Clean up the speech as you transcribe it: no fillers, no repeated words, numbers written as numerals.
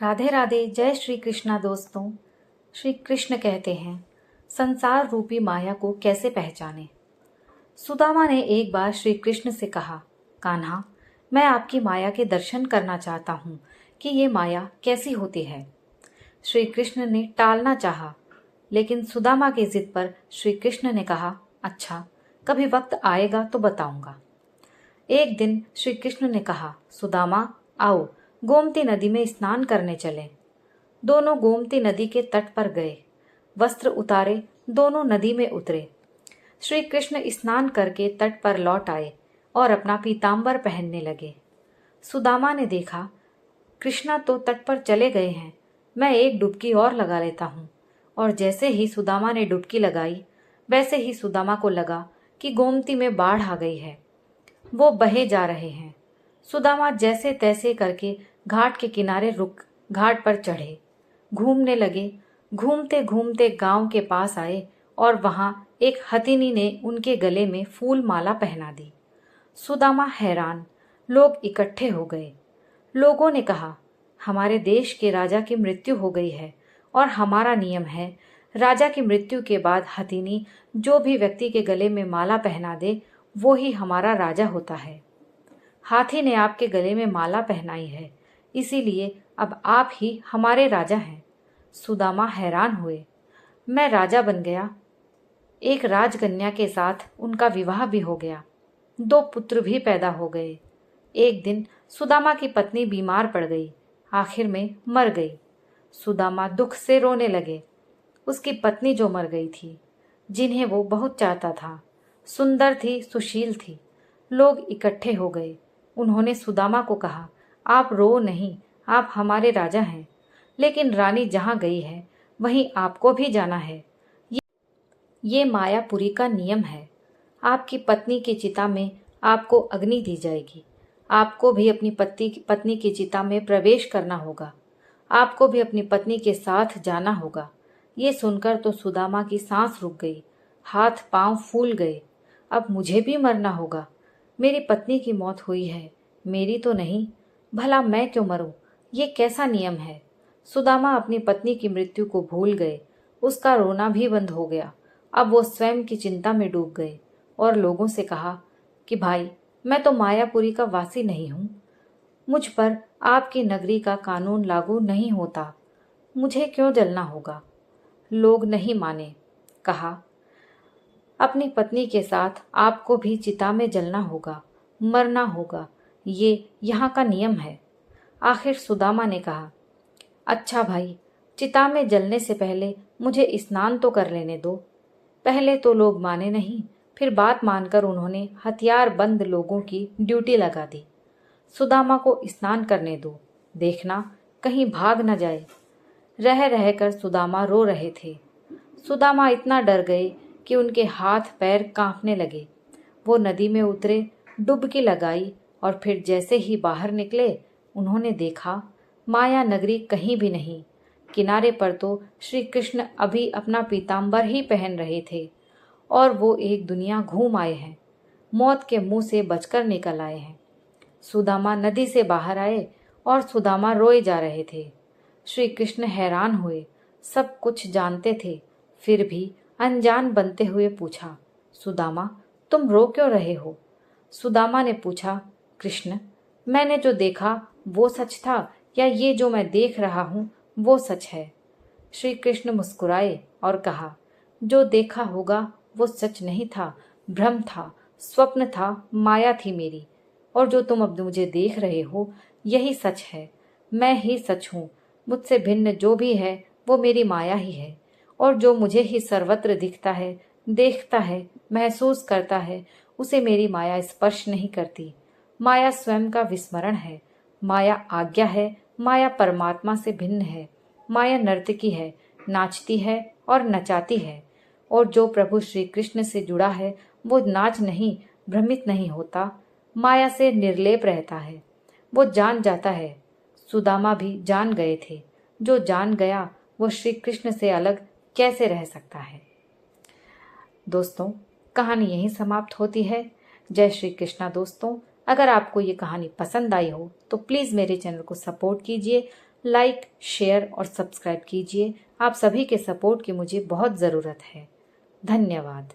राधे राधे। जय श्री कृष्णा दोस्तों। श्री कृष्ण कहते हैं, संसार रूपी माया को कैसे पहचाने। सुदामा ने एक बार श्री कृष्ण से कहा, कान्हा, मैं आपकी माया के दर्शन करना चाहता हूँ कि ये माया कैसी होती है। श्री कृष्ण ने टालना चाहा, लेकिन सुदामा की जिद पर श्री कृष्ण ने कहा, अच्छा, कभी वक्त आएगा तो बताऊंगा। एक दिन श्री कृष्ण ने कहा, सुदामा, आओ गोमती नदी में स्नान करने चले। दोनों गोमती नदी के तट पर गए। वस्त्र उतारे, दोनों नदी में उतरे। श्री कृष्ण स्नान करके तट पर लौट आए और अपना पीतांबर पहनने लगे। सुदामा ने देखा, कृष्णा तो तट पर चले गए हैं, मैं एक डुबकी और लगा लेता हूँ। और जैसे ही सुदामा ने डुबकी लगाई, वैसे ही सुदामा को लगा कि गोमती में बाढ़ आ गई है, वो बहे जा रहे हैं। सुदामा जैसे तैसे करके घाट के किनारे रुक घाट पर चढ़े, घूमने लगे। घूमते घूमते गांव के पास आए और वहां एक हथिनी ने उनके गले में फूल माला पहना दी। सुदामा हैरान, लोग इकट्ठे हो गए। लोगों ने कहा, हमारे देश के राजा की मृत्यु हो गई है और हमारा नियम है, राजा की मृत्यु के बाद हथिनी जो भी व्यक्ति के गले में माला पहना दे, वो ही हमारा राजा होता है। हाथी ने आपके गले में माला पहनाई है, इसीलिए अब आप ही हमारे राजा हैं। सुदामा हैरान हुए, मैं राजा बन गया। एक राजकन्या के साथ उनका विवाह भी हो गया, 2 पुत्र भी पैदा हो गए। एक दिन सुदामा की पत्नी बीमार पड़ गई, आखिर में मर गई। सुदामा दुख से रोने लगे। उसकी पत्नी जो मर गई थी, जिन्हें वो बहुत चाहता था, सुंदर थी, सुशील थी। लोग इकट्ठे हो गए। उन्होंने सुदामा को कहा, आप रो नहीं, आप हमारे राजा हैं, लेकिन रानी जहाँ गई है वहीं आपको भी जाना है। ये मायापुरी का नियम है। आपकी पत्नी की चिता में आपको अग्नि दी जाएगी। आपको भी अपनी पत्नी की चिता में प्रवेश करना होगा। आपको भी अपनी पत्नी के साथ जाना होगा। ये सुनकर तो सुदामा की सांस रुक गई, हाथ पांव फूल गए। अब मुझे भी मरना होगा। मेरी पत्नी की मौत हुई है, मेरी तो नहीं। भला मैं क्यों मरूं? ये कैसा नियम है? सुदामा अपनी पत्नी की मृत्यु को भूल गए। उसका रोना भी बंद हो गया। अब वो स्वयं की चिंता में डूब गए और लोगों से कहा कि भाई, मैं तो मायापुरी का वासी नहीं हूं। मुझ पर आपकी नगरी का कानून लागू नहीं होता। मुझे क्यों जलना होगा? लोग नहीं माने। कहा, अपनी पत्नी के साथ आपको भी चिता में जलना होगा, मरना होगा। ये यहाँ का नियम है। आखिर सुदामा ने कहा, अच्छा भाई, चिता में जलने से पहले मुझे स्नान तो कर लेने दो। पहले तो लोग माने नहीं, फिर बात मानकर उन्होंने हथियार बंद लोगों की ड्यूटी लगा दी। सुदामा को स्नान करने दो, देखना कहीं भाग न जाए। रह रहकर सुदामा रो रहे थे। सुदामा इतना डर गए कि उनके हाथ पैर कांपने लगे। वो नदी में उतरे, डुबकी लगाई और फिर जैसे ही बाहर निकले, उन्होंने देखा माया नगरी कहीं भी नहीं। किनारे पर तो श्री कृष्ण अभी अपना पीतांबर ही पहन रहे थे और वो एक दुनिया घूम आए हैं, मौत के मुंह से बचकर निकल आए हैं। सुदामा नदी से बाहर आए और सुदामा रोए जा रहे थे। श्री कृष्ण हैरान हुए, सब कुछ जानते थे, फिर भी अनजान बनते हुए पूछा, सुदामा, तुम रो क्यों रहे हो? सुदामा ने पूछा, कृष्ण, मैंने जो देखा वो सच था या ये जो मैं देख रहा हूँ वो सच है? श्री कृष्ण मुस्कुराए और कहा, जो देखा होगा वो सच नहीं था, भ्रम था, स्वप्न था, माया थी मेरी। और जो तुम अब मुझे देख रहे हो यही सच है। मैं ही सच हूँ। मुझसे भिन्न जो भी है वो मेरी माया ही है। और जो मुझे ही सर्वत्र दिखता है, देखता है, महसूस करता है, उसे मेरी माया स्पर्श नहीं करती। माया स्वयं का विस्मरण है। माया आज्ञा है। माया परमात्मा से भिन्न है। माया नर्तकी है, नाचती है और नचाती है। और जो प्रभु श्री कृष्ण से जुड़ा है वो नाच नहीं, भ्रमित नहीं होता, माया से निर्लेप रहता है। वो जान जाता है। सुदामा भी जान गए थे। जो जान गया वो श्री कृष्ण से अलग कैसे रह सकता है। दोस्तों, कहानी यहीं समाप्त होती है। जय श्री कृष्णा दोस्तों। अगर आपको ये कहानी पसंद आई हो तो प्लीज़ मेरे चैनल को सपोर्ट कीजिए, लाइक, शेयर और सब्सक्राइब कीजिए। आप सभी के सपोर्ट की मुझे बहुत ज़रूरत है। धन्यवाद।